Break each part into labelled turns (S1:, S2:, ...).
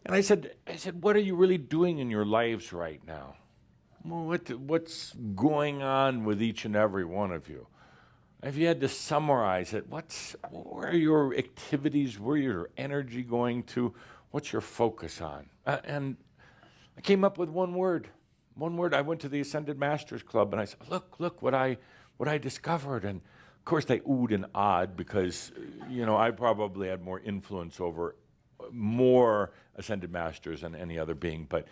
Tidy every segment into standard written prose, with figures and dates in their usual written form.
S1: And I said, what are you really doing in your lives right now? What's going on with each and every one of you? If you had to summarize it, where are your activities? Where your energy going to? What's your focus on? And I came up with one word. One word. I went to the Ascended Masters Club and I said, look what I discovered. And of course they oohed and awed because, I probably had more influence over more Ascended Masters than any other being. But,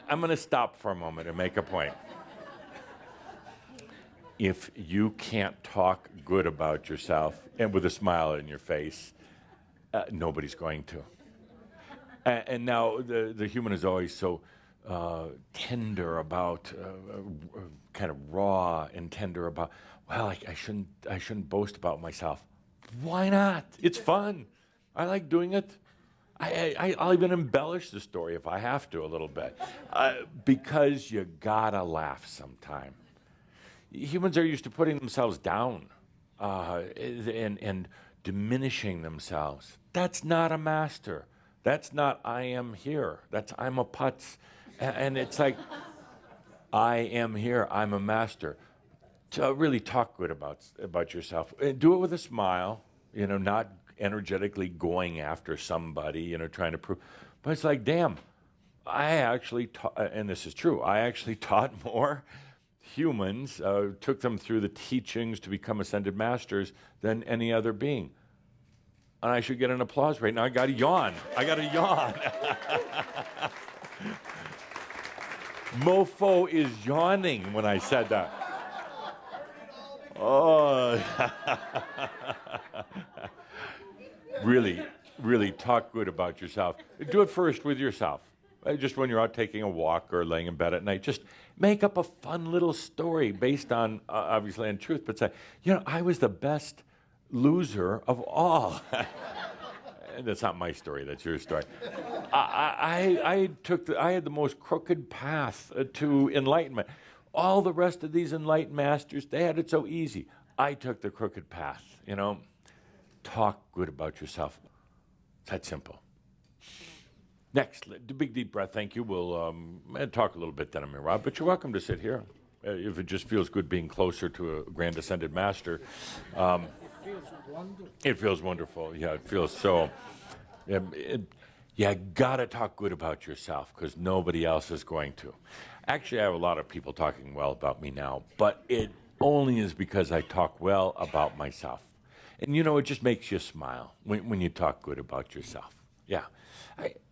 S1: I'm going to stop for a moment and make a point. If you can't talk good about yourself and with a smile on your face, nobody's going to. And now the human is always so tender about, kind of raw and tender about. Well, I shouldn't boast about myself. Why not? It's fun. I like doing it. I'll even embellish the story if I have to a little bit, because you gotta laugh sometime. Humans are used to putting themselves down and diminishing themselves. That's not a master. That's not I am here. That's I'm a putz. And it's like, I am here. I'm a master. To really talk good about yourself. Do it with a smile, not energetically going after somebody, trying to prove. But it's like, damn, I actually taught, and this is true, I actually taught more humans, took them through the teachings to become ascended masters than any other being. And I should get an applause right now. I got to yawn. Mofo is yawning when I said that. Oh. Really talk good about yourself. Do it first with yourself. Just when you're out taking a walk or laying in bed at night, just make up a fun little story based on, obviously, on truth, but say, I was the best loser of all. That's not my story, that's your story. I had the most crooked path to enlightenment. All the rest of these enlightened masters, they had it so easy. I took the crooked path, Talk good about yourself. It's that simple. Next, do a big deep breath. Thank you. We'll talk a little bit then, Rob, but you're welcome to sit here if it just feels good being closer to a grand ascended master.
S2: It feels wonderful.
S1: It feels wonderful. Yeah, it feels so. You gotta talk good about yourself because nobody else is going to. Actually, I have a lot of people talking well about me now, but it only is because I talk well about myself. And it just makes you smile when you talk good about yourself. Yeah.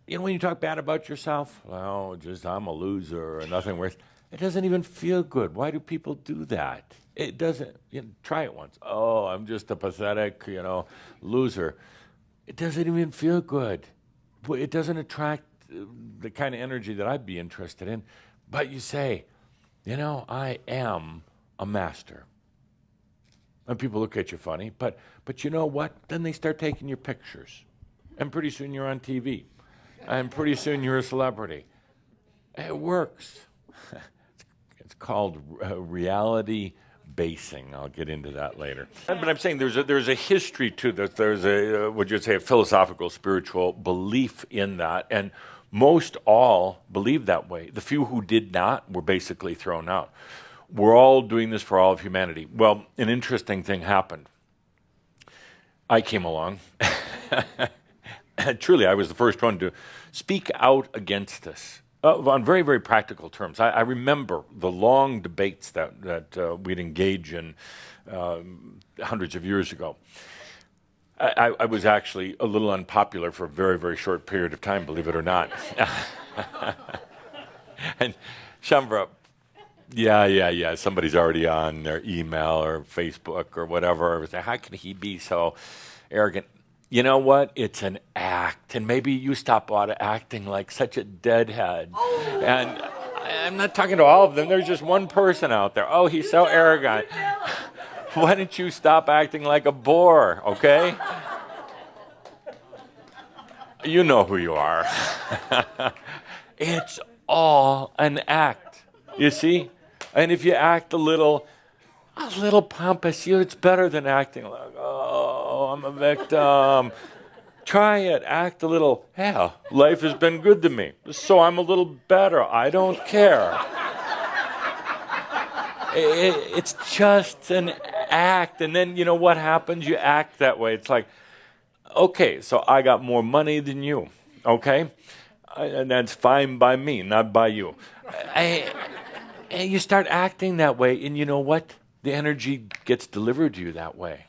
S1: When you talk bad about yourself, I'm a loser or nothing worse. It doesn't even feel good. Why do people do that? It doesn't. Try it once. Oh, I'm just a pathetic, loser. It doesn't even feel good. It doesn't attract the kind of energy that I'd be interested in. But you say, I am a master. And people look at you funny, but you know what? Then they start taking your pictures. And pretty soon you're on TV. And pretty soon you're a celebrity. It works. It's called reality basing. I'll get into that later. But I'm saying there's a history to this. There's a philosophical, spiritual belief in that. And most all believe that way. The few who did not were basically thrown out. We're all doing this for all of humanity. Well, an interesting thing happened. I came along. Truly, I was the first one to speak out against this on very, very practical terms. I remember the long debates that we'd engage in hundreds of years ago. I was actually a little unpopular for a very, very short period of time, believe it or not. And Shambra, yeah. Somebody's already on their email or Facebook or whatever. How can he be so arrogant? You know what? It's an act. And maybe you stop out of acting like such a deadhead. Oh. And I'm not talking to all of them. There's just one person out there. Oh, he's so arrogant. Why don't you stop acting like a bore, okay? You know who you are. It's all an act, you see? And if you act a little pompous, it's better than acting like, oh, I'm a victim. Try it. Act a little, yeah, life has been good to me, so I'm a little better. I don't care. It's just an act. And then, you know what happens? You act that way. It's like, okay, so I got more money than you, okay? And that's fine by me, not by you. And you start acting that way, and you know what? The energy gets delivered to you that way.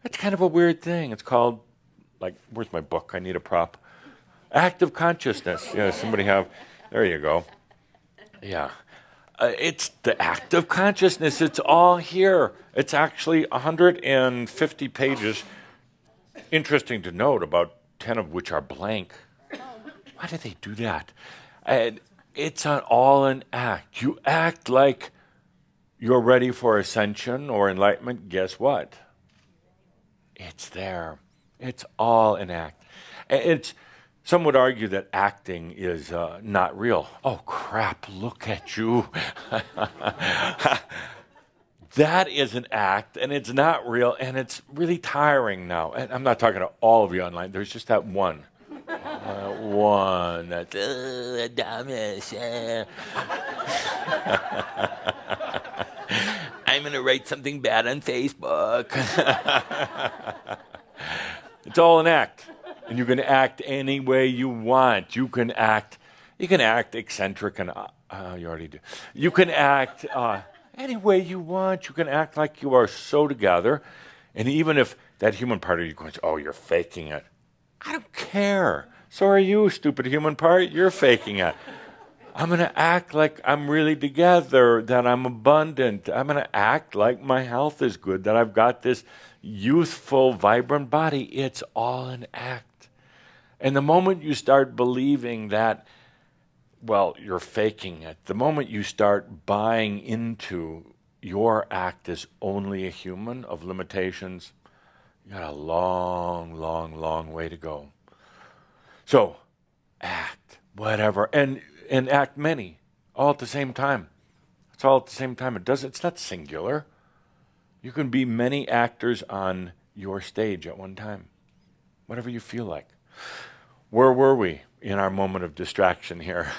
S1: That's kind of a weird thing. It's called, like, where's my book? I need a prop. Active consciousness. Yeah, somebody have, there you go. Yeah. It's the act of consciousness. It's all here. It's actually 150 pages. Interesting to note, about 10 of which are blank. Why do they do that? And it's all an act. You act like you're ready for ascension or enlightenment. Guess what? It's there. It's all an act. Some would argue that acting is not real. Oh, crap, look at you. That is an act, and it's not real, and it's really tiring now. And I'm not talking to all of you online. There's just that one. One that's Adamus. I'm going to write something bad on Facebook. It's all an act. And you can act any way you want. You can act eccentric, and you already do. You can act any way you want. You can act like you are so together. And even if that human part of you goes, oh, you're faking it. I don't care. So are you, stupid human part. You're faking it. I'm going to act like I'm really together, that I'm abundant. I'm going to act like my health is good, that I've got this youthful, vibrant body. It's all an act. And the moment you start believing that, well, you're faking it, the moment you start buying into your act as only a human of limitations, you got a long, long, long way to go. So, act, whatever, and act many, all at the same time. It's all at the same time. It's not singular. You can be many actors on your stage at one time, whatever you feel like. Where were we in our moment of distraction here?